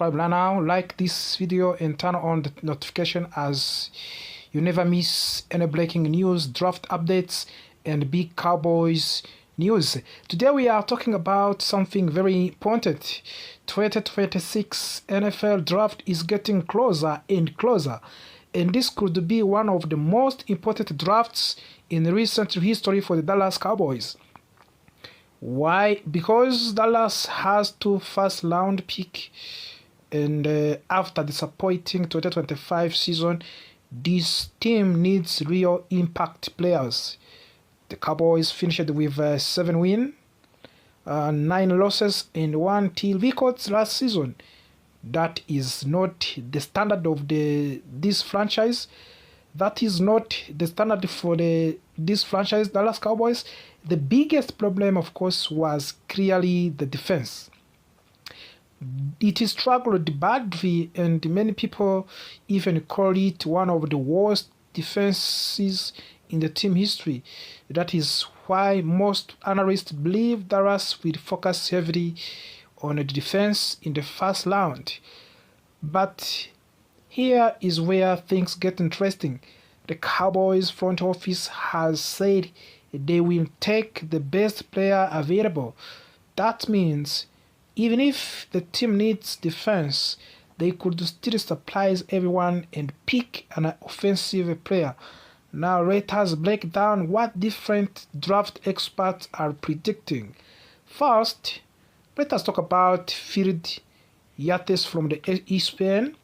subscribe right now, like this video and turn on the notification as you never miss any breaking news, draft updates and big Cowboys news. Today we are talking about something very important. 2026 NFL draft is getting closer and closer, and this could be one of the most important drafts in recent history for the Dallas Cowboys. Why? Because Dallas has 2 first-round picks, and after disappointing 2025 season, this team needs real impact players. The Cowboys finished with 7 wins, 9 losses, and 1 team records last season. That is not the standard of this franchise. That is not the standard for this franchise, Dallas Cowboys. The biggest problem, of course, was clearly the defense. It struggled badly, and many people even call it one of the worst defenses in the team history. That is why most analysts believe Dallas will focus heavily on the defense in the first round. But here is where things get interesting. The Cowboys front office has said they will take the best player available. That means even if the team needs defense, they could still surprise everyone and pick an offensive player. Now let us break down what different draft experts are predicting. First, let us talk about Phil Yates from the ESPN.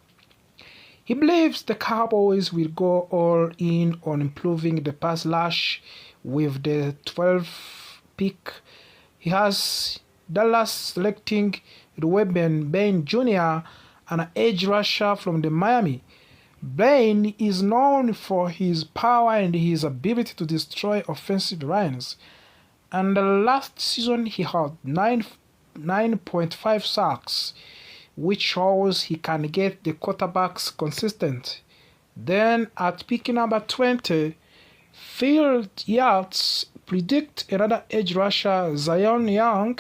He believes the Cowboys will go all in on improving the pass rush with the 12th pick. He has Dallas selecting Rueben Bain Jr., an edge rusher from the Miami. Bain is known for his power and his ability to destroy offensive lines. And last season he had 9.5 sacks, which shows he can get the quarterbacks consistent. Then at pick number 20, Phil Yates predict another edge rusher, Zion Young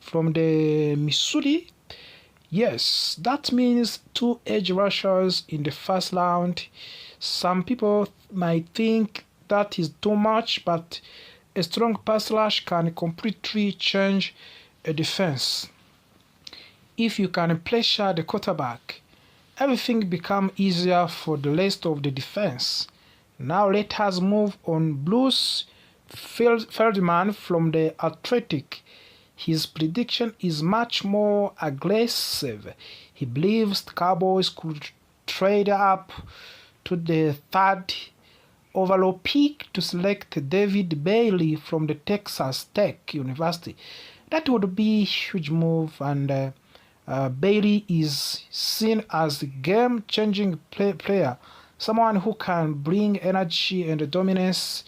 from the Missouri. Yes, that means 2 edge rushers in the first round. Some people might think that is too much, but a strong pass rush can completely change a defense. If you can pressure the quarterback, everything becomes easier for the rest of the defense. Now let us move on. Bruce Feldman from the Athletic. His prediction is much more aggressive. He believes the Cowboys could trade up to the 3rd overall pick to select David Bailey from the Texas Tech University. That would be a huge move, and Bailey is seen as a game-changing player, someone who can bring energy and dominance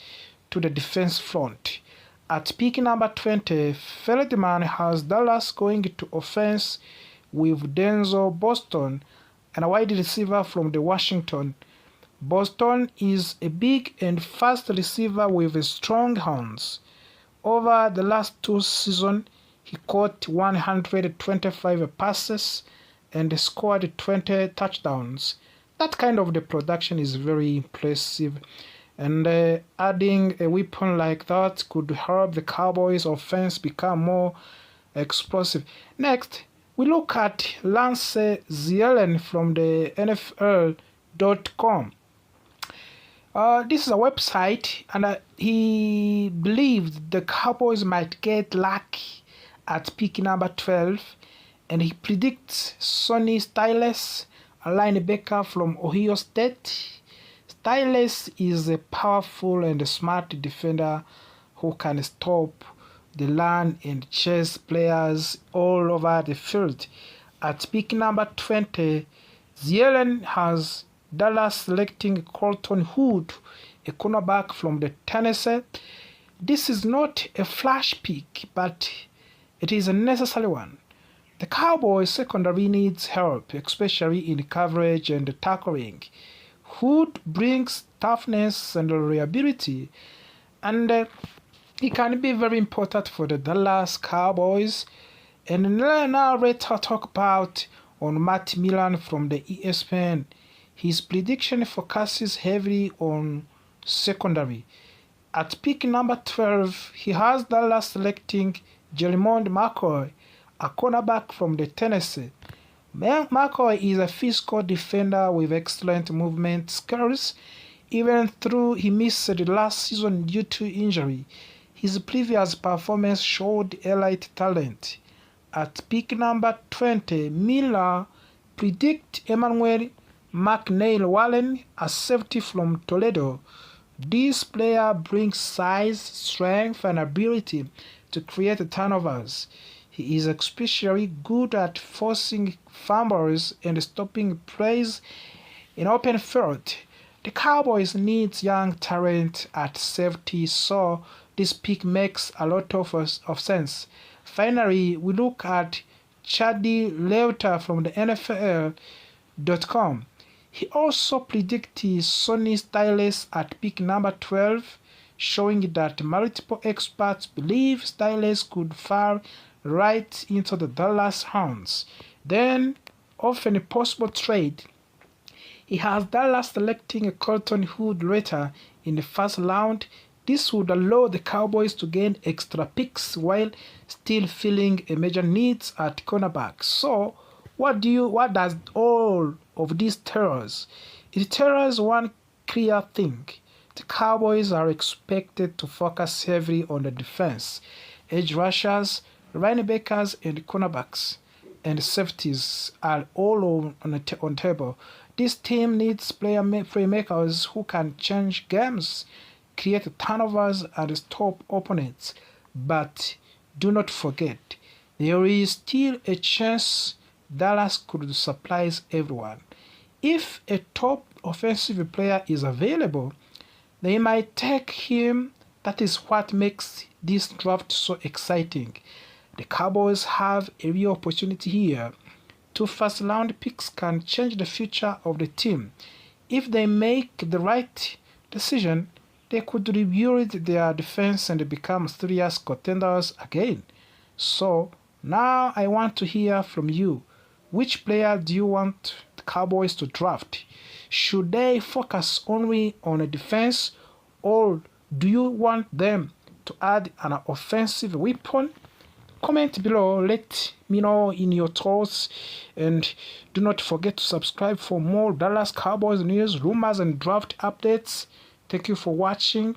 to the defense front. At pick number 20, Feldman has Dallas going to offense with Denzel Boston and a wide receiver from the Washington. Boston is a big and fast receiver with strong hands. Over the last 2 seasons, he caught 125 passes and scored 20 touchdowns. That kind of the production is very impressive. And adding a weapon like that could help the Cowboys' offense become more explosive. Next, we look at Lance Zierlein from the NFL.com. This is a website, and he believed the Cowboys might get lucky at pick number 12, and he predicts Sonny Styles, a linebacker from Ohio State. Styles is a powerful and smart defender who can stop the run and chase players all over the field. At pick number 20, Zierlein has Dallas selecting Colton Hood, a cornerback from the Tennessee. This is not a flash pick, but it is a necessary one. The Cowboys secondary needs help, especially in coverage and tackling. Hood brings toughness and reliability, and he can be very important for the Dallas Cowboys. And now let's talk about on Matt Millan from the ESPN. His prediction focuses heavily on secondary. At pick number 12, he has Dallas selecting Jermond McCoy, a cornerback from the Tennessee. McCoy is a physical defender with excellent movement skills, even though he missed the last season due to injury. His previous performance showed elite talent. At pick number 20, Miller predicts Emmanuel McNeil Wallen, a safety from Toledo. This player brings size, strength, and ability to create turnovers. He is especially good at forcing fumbles and stopping plays in open field. The Cowboys need young talent at safety, so this pick makes a lot of sense. Finally, we look at Chadi Leuter from the NFL.com. He also predicted Sonny Styles at pick number 12, showing that multiple experts believe Styles could fall right into the Dallas hands. Then, often a possible trade. He has Dallas selecting a Colton Hood later in the first round. This would allow the Cowboys to gain extra picks while still filling a major needs at cornerback. So, what does all of this tell us? It tells us one clear thing. The Cowboys are expected to focus heavily on the defense. Edge rushers, linebackers, and cornerbacks and safeties are all on table. This team needs playmakers who can change games, create turnovers, and stop opponents. But do not forget, there is still a chance Dallas could surprise everyone. If a top offensive player is available, they might take him. That is what makes this draft so exciting. The Cowboys have a real opportunity here. 2 first-round picks can change the future of the team. If they make the right decision, they could rebuild their defense and become serious contenders again. So, now I want to hear from you. Which player do you want the Cowboys to draft? Should they focus only on a defense, or do you want them to add an offensive weapon? Comment below, let me know in your thoughts, and do not forget to subscribe for more Dallas Cowboys news, rumors, and draft updates. Thank you for watching,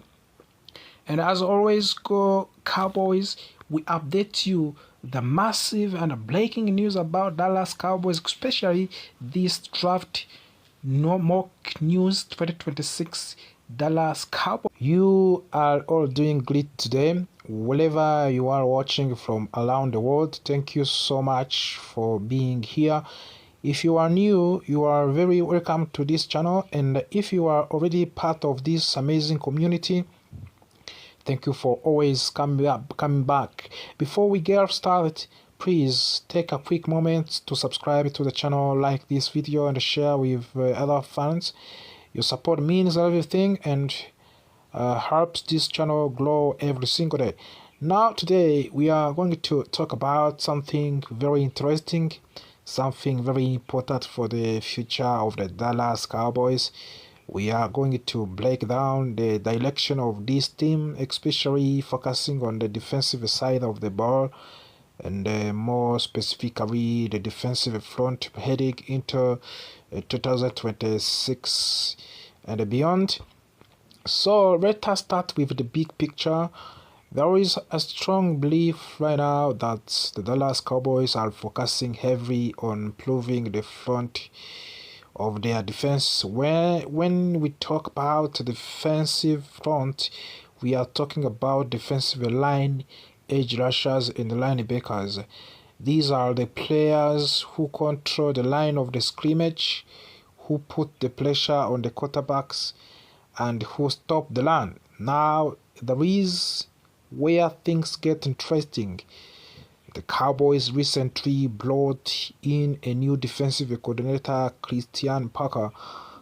and as always, go Cowboys. We update you the massive and breaking news about Dallas Cowboys, especially this draft. No mock news 2026 Dallas Cowboys. You are all doing great today, wherever you are watching from around the world. Thank you so much for being here. If you are new, you are very welcome to this channel, and if you are already part of this amazing community, thank you for always coming back. Before we get started, please take a quick moment to subscribe to the channel, like this video, and share with other fans. Your support means everything and helps this channel grow every single day. Now today we are going to talk about something very interesting, something very important for the future of the Dallas Cowboys. We are going to break down the direction of this team, especially focusing on the defensive side of the ball, and more specifically the defensive front heading into 2026 and beyond. So let us start with the big picture. There is a strong belief right now that the Dallas Cowboys are focusing heavily on improving the front of their defense. When we talk about the defensive front, we are talking about defensive line, edge rushers, and linebackers. These are the players who control the line of the scrimmage, who put the pressure on the quarterbacks, and who stop the run. Now, there is where things get interesting. The Cowboys recently brought in a new defensive coordinator, Christian Parker.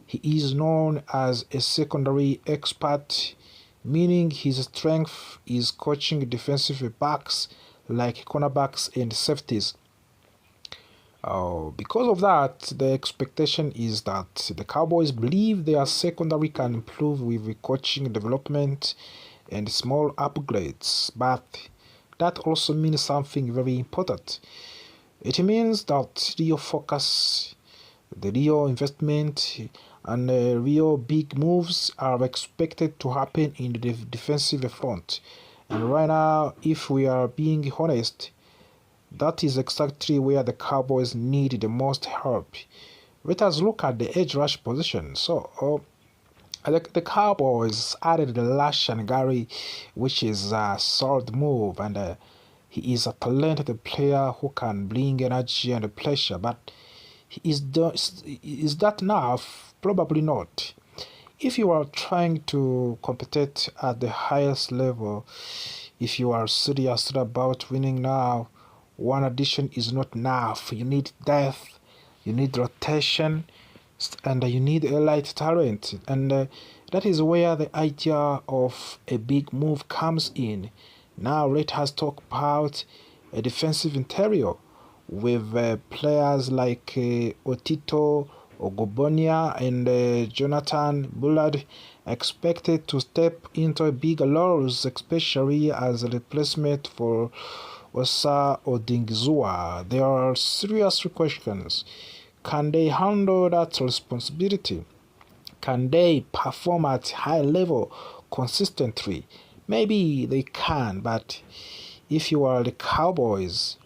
He is known as a secondary expert, meaning his strength is coaching defensive backs like cornerbacks and safeties. Because of that, the expectation is that the Cowboys believe their secondary can improve with coaching development and small upgrades, but that also means something very important. It means that real focus, the real investment, and real big moves are expected to happen in the defensive front. And right now, if we are being honest, that is exactly where the Cowboys need the most help. Let us look at the edge rush position. The Cowboys added the Lash and Gary, which is a solid move, and he is a talented player who can bring energy and pressure. But is that enough? Probably not. If you are trying to compete at the highest level, if you are serious about winning now, one addition is not enough. You need depth, you need rotation, and you need elite talent. And that is where the idea of a big move comes in. Now let us talk about a defensive interior with players like Otito, Ogobonia, and Jonathan Bullard expected to step into bigger roles, especially as a replacement for Osa Odingizua. There are serious questions. Can they handle that responsibility? Can they perform at high level consistently? Maybe they can, but if you are the Cowboys,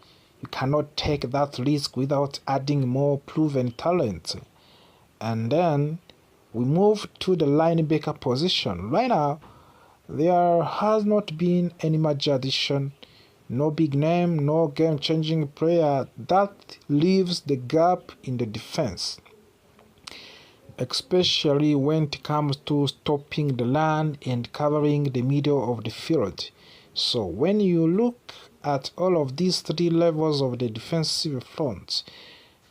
you cannot take that risk without adding more proven talent. And then we move to the linebacker position. Right now, there has not been any major addition, no big name, no game-changing player. That leaves the gap in the defense, especially when it comes to stopping the run and covering the middle of the field. So when you look at all of these three levels of the defensive front,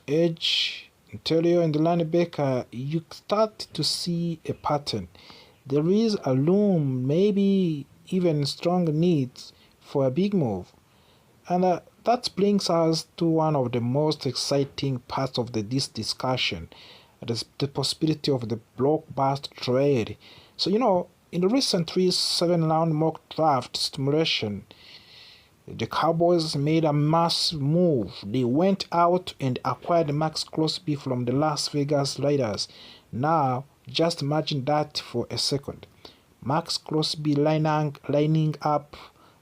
edge, interior, and linebacker, you start to see a pattern. There is a room, maybe even strong needs for a big move. And that brings us to one of the most exciting parts of this discussion, the possibility of the Blockbuster trade. So, in the recent 7-round mock draft stimulation, the Cowboys made a massive move. They went out and acquired Max Crosby from the Las Vegas Raiders. Now, just imagine that for a second. Max Crosby lining up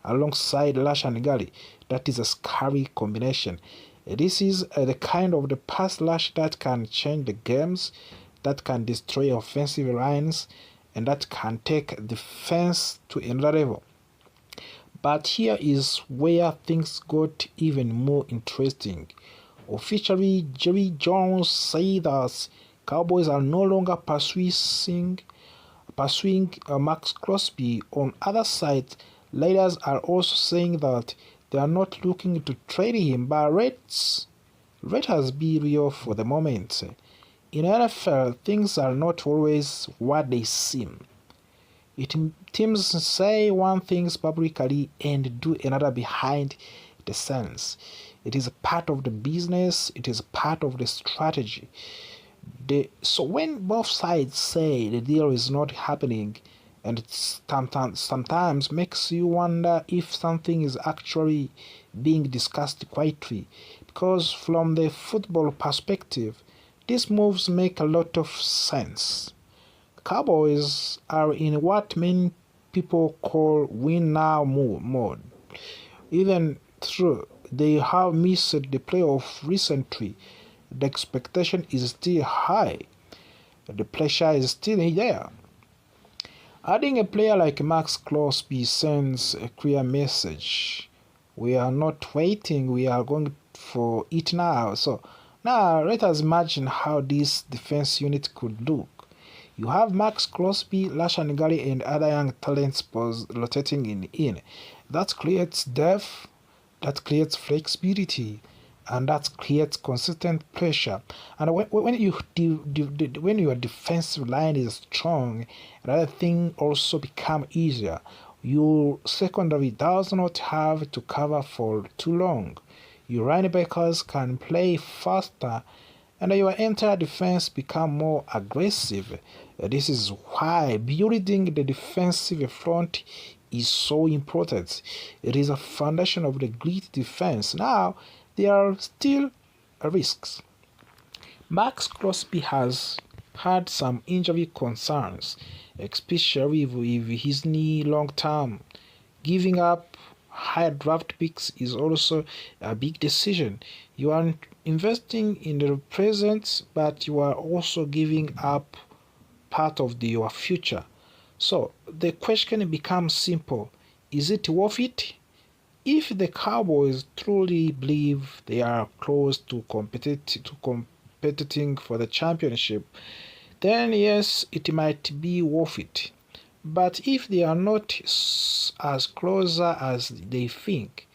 alongside Lash and Gary. That is a scary combination. This is the kind of the pass rush that can change the games, that can destroy offensive lines, and that can take defense to another level. But here is where things got even more interesting. Officially, Jerry Jones said that Cowboys are no longer pursuing Max Crosby. On other side, Raiders are also saying that they are not looking to trade him, but let us be real for the moment. In NFL, things are not always what they seem. Teams say one thing publicly and do another behind the scenes. It is a part of the business, it is a part of the strategy. So when both sides say the deal is not happening, and it sometimes makes you wonder if something is actually being discussed quietly, because from the football perspective, these moves make a lot of sense. Cowboys are in what many people call win now mode. Even though they have missed the playoff recently, the expectation is still high. The pressure is still there. Adding a player like Max Crosby sends a clear message. We are not waiting, we are going for it now. So now let us imagine how this defense unit could look. You have Max Crosby, Lashan Gary, and other young talents rotating in. That creates depth, that creates flexibility, and that creates consistent pressure. And when your defensive line is strong, another thing also become easier. Your secondary does not have to cover for too long. Your linebackers can play faster and your entire defense become more aggressive. This is why building the defensive front is so important. It is a foundation of the great defense. Now, there are still risks. Max Crosby has had some injury concerns, especially with his knee long term. Giving up high draft picks is also a big decision. You are investing in the present, but you are also giving up part of your future. So the question becomes simple. Is it worth it? If the Cowboys truly believe they are close to competing for the championship, then yes, it might be worth it. But if they are not as closer as they think,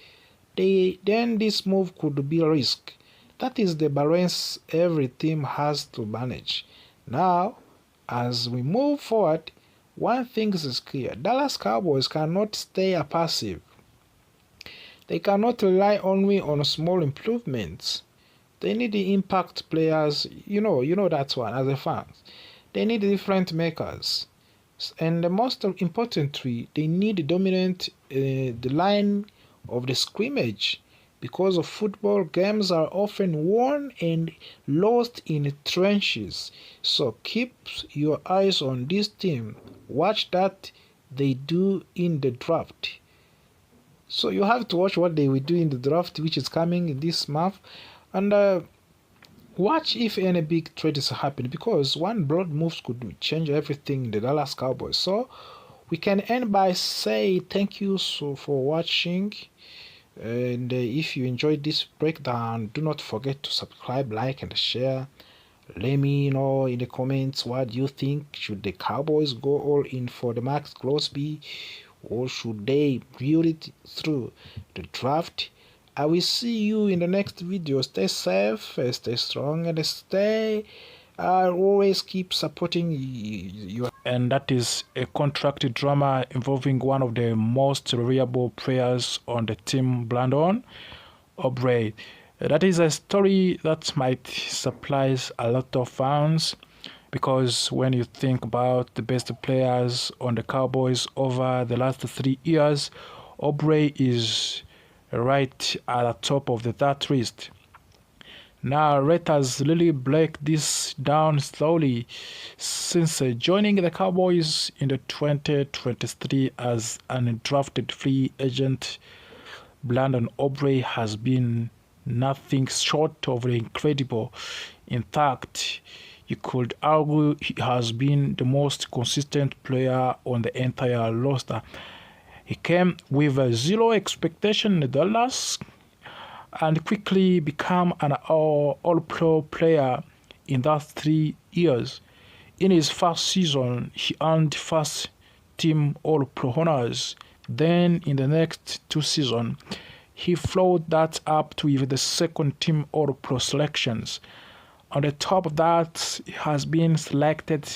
then this move could be a risk. That is the balance every team has to manage. Now, as we move forward, one thing is clear. Dallas Cowboys cannot stay passive. They cannot rely only on small improvements. They need the impact players, you know that one as a fan. They need different makers. And most importantly, they need dominant the line of the scrimmage, because of football games are often won and lost in trenches. So keep your eyes on this team. Watch that they do in the draft. So you have to watch what they will do in the draft, which is coming this month, and watch if any big trades happen, because one broad moves could change everything in the Dallas Cowboys. So we can end by say thank you for watching, and if you enjoyed this breakdown, do not forget to subscribe, like, and share. Let me know in the comments what you think. Should the Cowboys go all in for the Max Crosby, or should they build it through the draft? I will see you in the next video. Stay safe, stay strong, and always keep supporting you. And that is a contract drama involving one of the most reliable players on the team, Brandon Aubrey. That is a story that might surprise a lot of fans, because when you think about the best players on the Cowboys over the last 3 years, Aubrey is right at the top of that list. Now let us really break this down slowly. Since joining the Cowboys in the 2023 as an undrafted free agent, Brandon Aubrey has been nothing short of incredible. In fact, you could argue he has been the most consistent player on the entire roster. He came with zero expectation in Dallas and quickly became an all-pro player in that 3 years. In his first season, he earned first team all-pro honors. Then in the next 2 seasons, he followed that up with the second team all-pro selections. On the top of that, he has been selected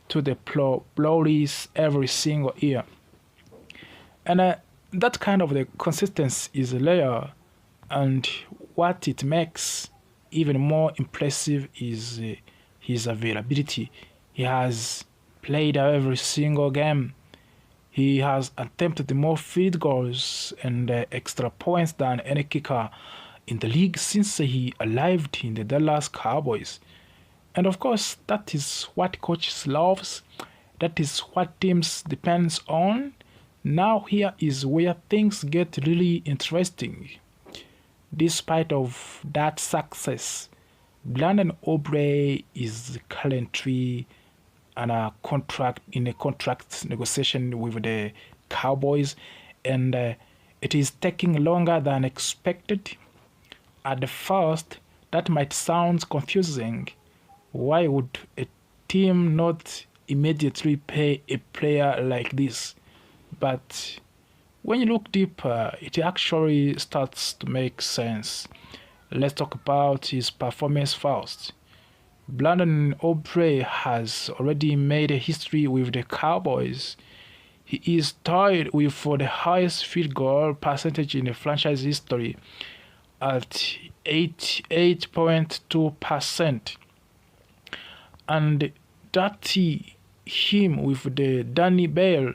to the Pro Bowls every single year. And that kind of the consistency is rare, and what it makes even more impressive is his availability. He has played every single game. He has attempted more field goals and extra points than any kicker in the league since he arrived in the Dallas Cowboys. And of course, that is what coaches loves. That is what teams depends on. Now here is where things get really interesting. Despite of that success, Brandon Aubrey is currently in a contract negotiation with the Cowboys, and it is taking longer than expected. At the first, that might sound confusing. Why would a team not immediately pay a player like this? But when you look deeper, it actually starts to make sense. Let's talk about his performance first. Brandon Aubrey has already made a history with the Cowboys. He is tied with for the highest field goal percentage in the franchise history, at 88.2%. And that him with the Danny Bale,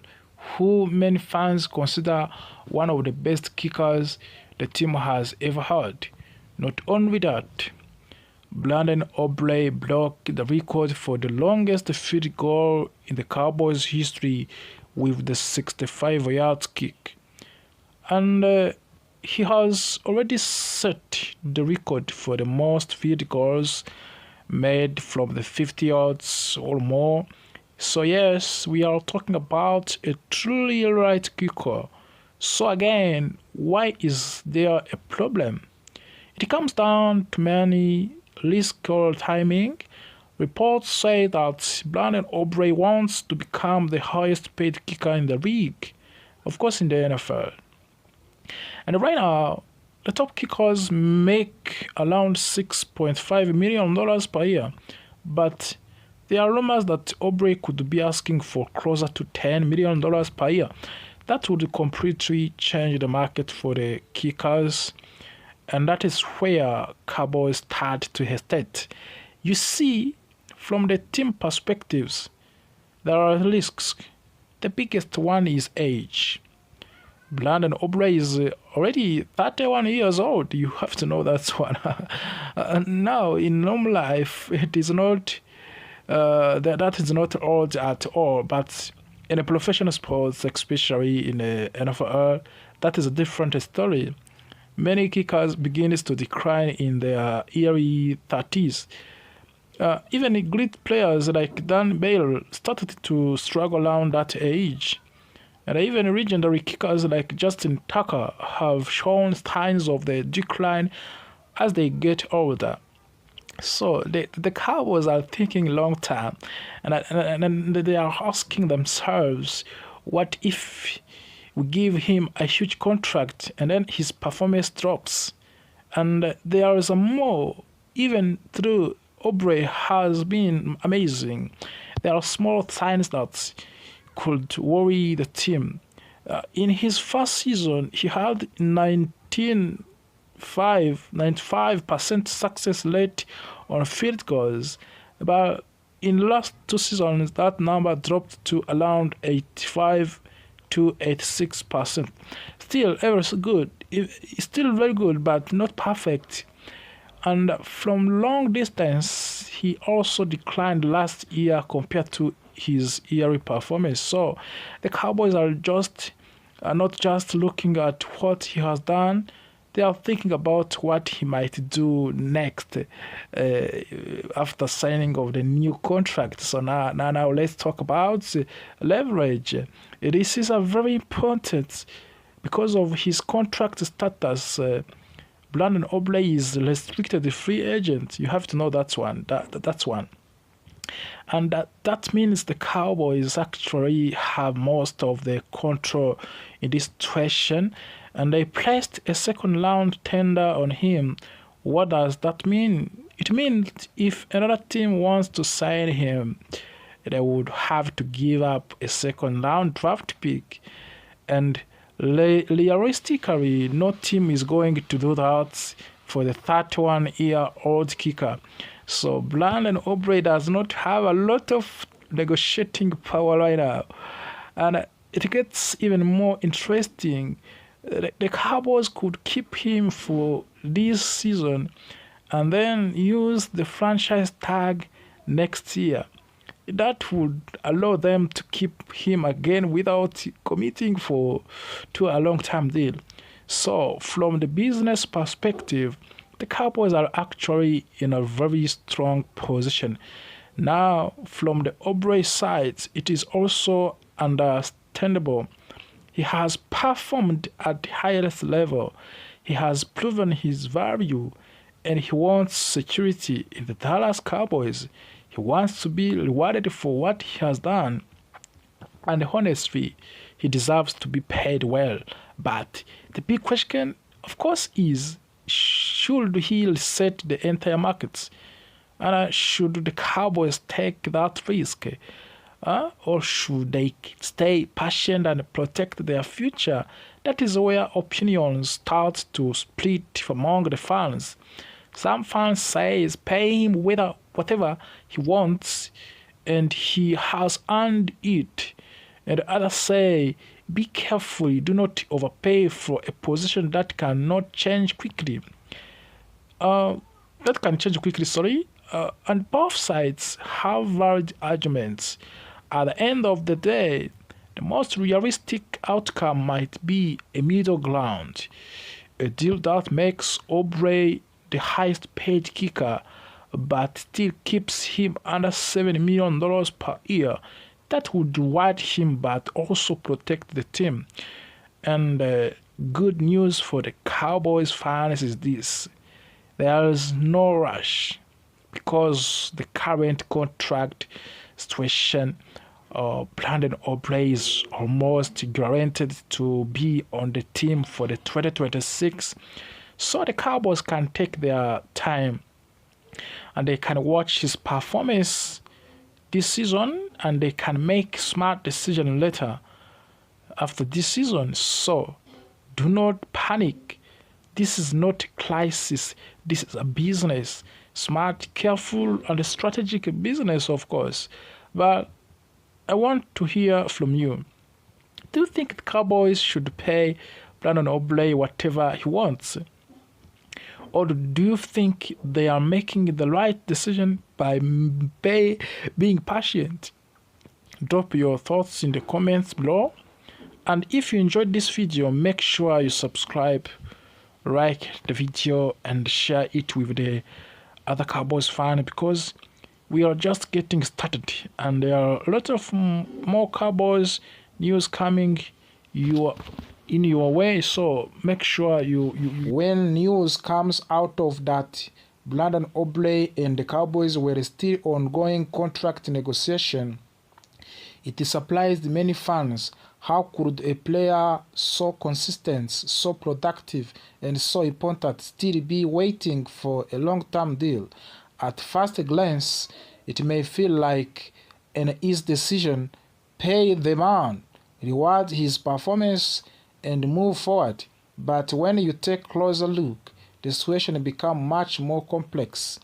who many fans consider one of the best kickers the team has ever had. Not only that, Brandon Aubrey broke the record for the longest field goal in the Cowboys' history with the 65-yard kick. And he has already set the record for the most field goals made from the 50 yards or more. So yes, we are talking about a truly right kicker. So again, why is there a problem? It comes down to many risk or timing. Reports say that Brandon Aubrey wants to become the highest paid kicker in the league, of course in the NFL. And right now, the top kickers make around $6.5 million per year, but there are rumors that Aubrey could be asking for closer to $10 million per year. That would completely change the market for the kickers, and that is where Cowboys start to hesitate. You see, from the team perspectives, there are risks. The biggest one is age. Brandon Aubrey is already 31 years old. You have to know that one. Now, in normal life, it is not that is not old at all. But in a professional sports, especially in the NFL, that is a different story. Many kickers begin to decline in their early 30s. Even great players like Dan Bale started to struggle around that age. And even legendary kickers like Justin Tucker have shown signs of the decline as they get older. So the Cowboys are thinking long term, and they are asking themselves, what if we give him a huge contract and then his performance drops? And there is a more, even though Aubrey has been amazing, there are small signs that could worry the team. In his first season, he had 95% success rate on field goals, but in the last two seasons, that number dropped to around 85 to 86%. Still, ever so good. It's still very good, but not perfect. And from long distance, he also declined last year compared to his yearly performance. So the Cowboys are not just looking at what he has done, they are thinking about what he might do next after signing of the new contract. So now let's talk about leverage. This is a very important because of his contract status. Brandon Aubrey is restricted free agent. You have to know that's one. That's one. And that means the Cowboys actually have most of the control in this situation, and they placed a second round tender on him. What does that mean? It means if another team wants to sign him, they would have to give up a second round draft pick. And realistically, no team is going to do that for the 31-year-old kicker. So Brandon Aubrey does not have a lot of negotiating power right now. And it gets even more interesting. The Cowboys could keep him for this season and then use the franchise tag next year. That would allow them to keep him again without committing to a long-term deal. So from the business perspective, the Cowboys are actually in a very strong position. Now, from the Aubrey side, it is also understandable. He has performed at the highest level. He has proven his value, and he wants security in the Dallas Cowboys. He wants to be rewarded for what he has done. And honestly, he deserves to be paid well. But the big question, of course, is should he reset the entire market? And should the Cowboys take that risk? Or should they stay patient and protect their future? that is where opinions start to split among the fans. Some fans say pay him whatever he wants and he has earned it. And others say be careful, do not overpay for a position that cannot change quickly. And both sides have valid arguments. At the end of the day, the most realistic outcome might be a middle ground, a deal that makes Aubrey the highest paid kicker but still keeps him under $7 million per year. That would reward him but also protect the team. And good news for the Cowboys fans is this: there is no rush because the current contract situation, Brandon Aubrey is almost guaranteed to be on the team for the 2026. So the Cowboys can take their time and they can watch his performance this season and they can make smart decision later after this season. So do not panic. This is not a crisis. This is a business. Smart, careful, and a strategic business, of course. But I want to hear from you. Do you think the Cowboys should pay Brandon Aubrey whatever he wants? Or do you think they are making the right decision by being patient? Drop your thoughts in the comments below. And if you enjoyed this video, make sure you subscribe, like the video, and share it with the other Cowboys fans, because we are just getting started and there are a lot of more Cowboys news coming in your way. So make sure you when news comes out of that Brandon Aubrey and the Cowboys were still ongoing contract negotiation, it surprised many fans. How could a player so consistent, so productive, and so important still be waiting for a long-term deal? At first glance, it may feel like an easy decision: pay the man, reward his performance, and move forward. But when you take a closer look, the situation becomes much more complex.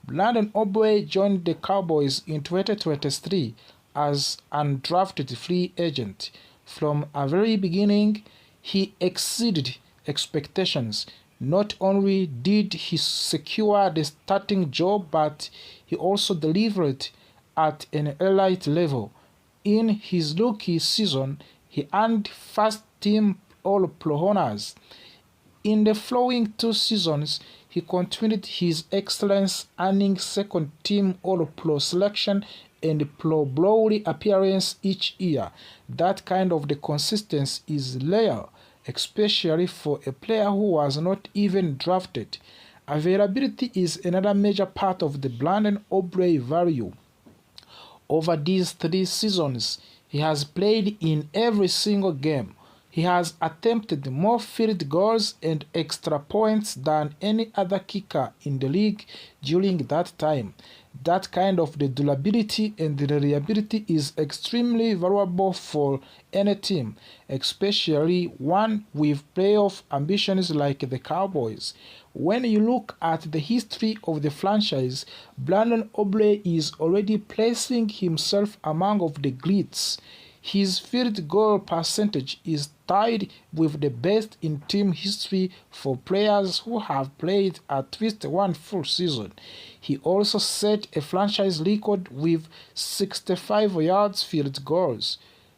Brandon Aubrey joined the Cowboys in 2023 as an undrafted free agent. From a very beginning, he exceeded expectations. Not only did he secure the starting job, but he also delivered at an elite level. In his rookie season, he earned first-team All-Pro honors. In the following two seasons, he continued his excellence, earning second-team All-Pro selection and Pro Bowl appearance each year. That kind of the consistency is rare, especially for a player who was not even drafted. Availability is another major part of the Brandon Aubrey value. Over these 3 seasons, he has played in every single game. He has attempted more field goals and extra points than any other kicker in the league during that time. That kind of the durability and the reliability is extremely valuable for any team, especially one with playoff ambitions like the Cowboys. When you look at the history of the franchise, Brandon Aubrey is already placing himself among of the greats. His field goal percentage is tied with the best in team history for players who have played at least one full season. He also set a franchise record with 65 yards field goals,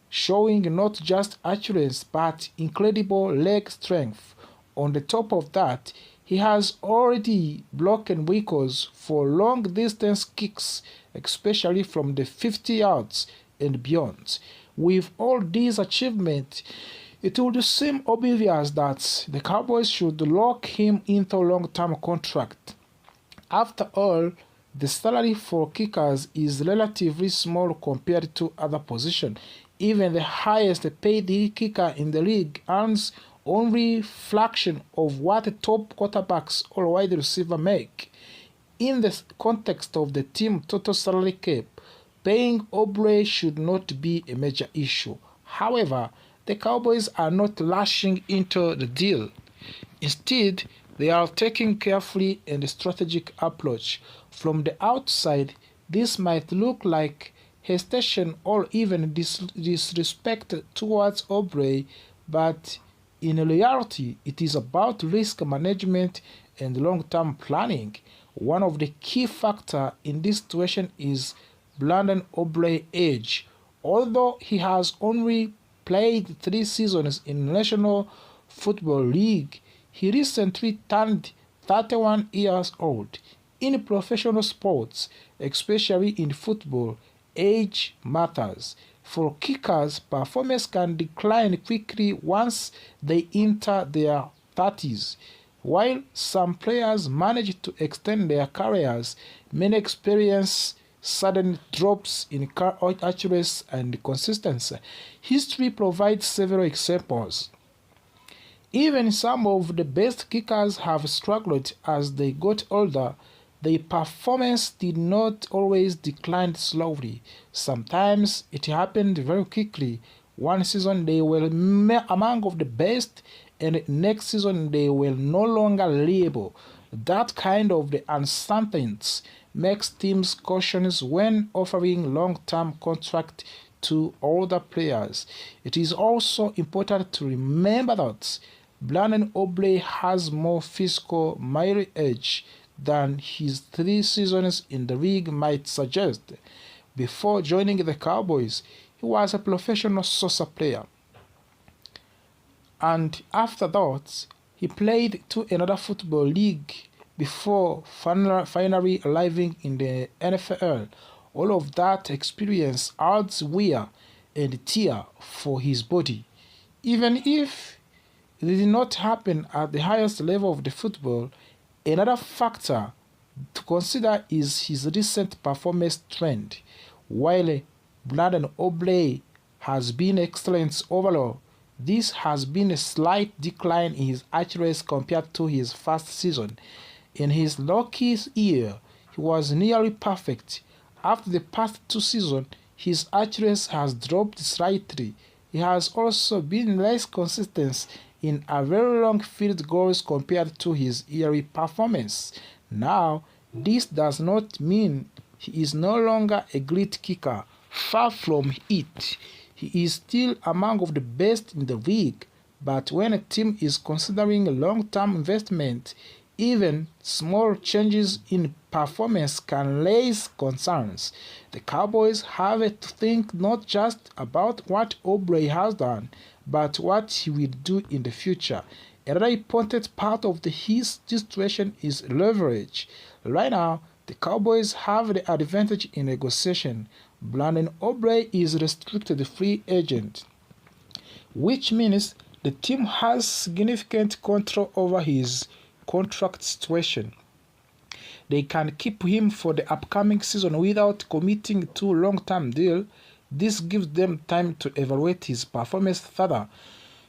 showing not just accuracy but incredible leg strength. On the top of that, he has already broken records for long-distance kicks, especially from the 50 yards and beyond. With all these achievements, it would seem obvious that the Cowboys should lock him into a long-term contract. After all, the salary for kickers is relatively small compared to other positions. Even the highest paid kicker in the league earns only a fraction of what top quarterbacks or wide receiver make. In the context of the team total salary cap, paying Aubrey should not be a major issue. However, the Cowboys are not rushing into the deal. Instead, they are taking carefully and strategic approach. From the outside, this might look like hesitation or even disrespect towards Aubrey, but in reality, it is about risk management and long-term planning. One of the key factors in this situation is Brandon Aubrey's age. Although he has only played 3 seasons in National Football League, he recently turned 31 years old. In professional sports, especially in football, age matters. For kickers, performance can decline quickly once they enter their 30s. While some players manage to extend their careers, many experience sudden drops in accuracy and consistency. History provides several examples. Even some of the best kickers have struggled as they got older. Their performance did not always decline slowly. Sometimes it happened very quickly. One season they were among of the best, and next season they were no longer reliable. That kind of the uncertainty makes teams cautious when offering long-term contracts to older players. It is also important to remember that Brandon Aubrey has more physical mileage than his 3 seasons in the league might suggest. Before joining the Cowboys, he was a professional soccer player. And after that, he played to another football league before finally arriving in the NFL. All of that experience adds wear and tear for his body. Even if it did not happen at the highest level of the football, another factor to consider is his recent performance trend. While Brandon Aubrey has been excellent overall, this has been a slight decline in his accuracy compared to his first season. In his rookie year, he was nearly perfect. After the past 2 seasons, his accuracy has dropped slightly. He has also been less consistent in a very long field goals compared to his yearly performance. Now, this does not mean he is no longer a great kicker. Far from it. He is still among of the best in the league, but when a team is considering a long-term investment, even small changes in performance can raise concerns. The Cowboys have to think not just about what Aubrey has done, but what he will do in the future. Another important part of his situation is leverage. Right now, the Cowboys have the advantage in negotiation. Brandon Aubrey is a restricted free agent, which means the team has significant control over his contract situation. They can keep him for the upcoming season without committing to a long-term deal. This gives them time to evaluate his performance further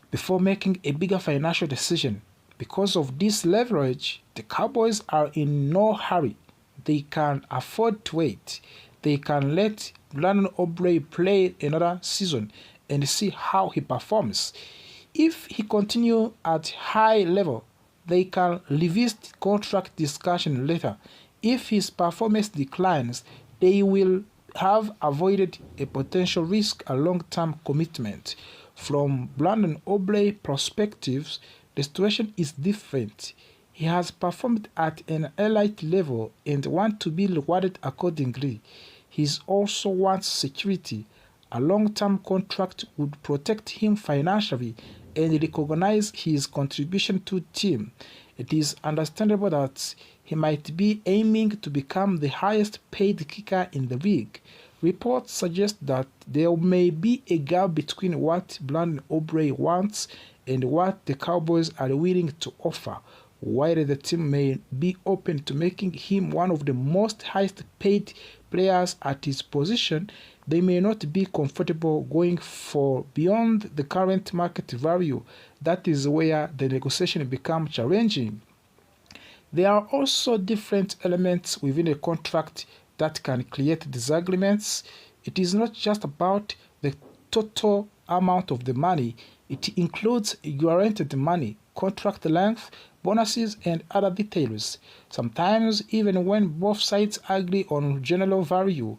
before making a bigger financial decision. Because of this leverage, the Cowboys are in no hurry. They can afford to wait. They can let Brandon Aubrey play another season and see how he performs. If he continues at high level, they can revisit contract discussion later. If his performance declines, they will have avoided a potential risk a long-term commitment. From Brandon Aubrey's perspective, the situation is different. He has performed at an elite level and wants to be rewarded accordingly. He also wants security. A long-term contract would protect him financially and recognize his contribution to the team. It is understandable that he might be aiming to become the highest paid kicker in the league. Reports suggest that there may be a gap between what Brandon Aubrey wants and what the Cowboys are willing to offer. While the team may be open to making him one of the most highest paid players at his position, they may not be comfortable going for beyond the current market value. That is where the negotiation becomes challenging. There are also different elements within a contract that can create disagreements. It is not just about the total amount of the money. It includes guaranteed money, contract length, bonuses, and other details. Sometimes, even when both sides agree on general value,